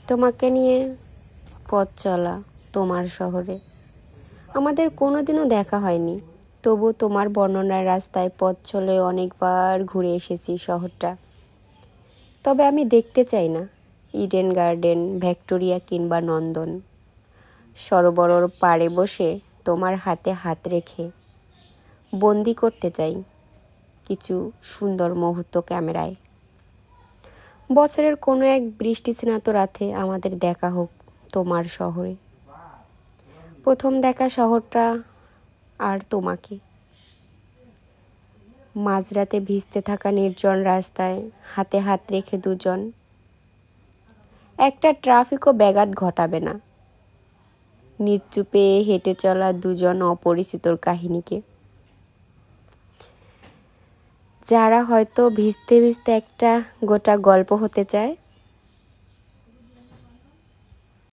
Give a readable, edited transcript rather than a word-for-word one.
তোমাকে নিয়ে পথ চলা তোমার শহরে, আমাদের কোনোদিনও দেখা হয়নি, তবু তোমার বর্ণনার রাস্তায় পথ চলে অনেকবার ঘুরে এসেছি শহরটা। তবে আমি দেখতে চাই না ইডেন গার্ডেন, ভিক্টোরিয়া কিংবা নন্দন। সরোবরের পাড়ে বসে তোমার হাতে হাত রেখে বন্দি করতে চাই কিছু সুন্দর মুহূর্ত ক্যামেরায়। বছরের কোনো এক বৃষ্টিস্নাত রাতে আমাদের দেখা হোক তোমার শহরে। প্রথম দেখা শহরটা আর তোমাকে, মাঝরাতে ভিজতে থাকা নির্জন রাস্তায় হাতে হাত রেখে দুজন। একটা ট্রাফিকও ব্যাঘাত ঘটাবে না, নিশ্চুপে হেঁটে চলা দুজন অপরিচিতর কাহিনীকে, যারা হয়তো ভিজতে ভিজতে একটা গোটা গল্প হতে চায়।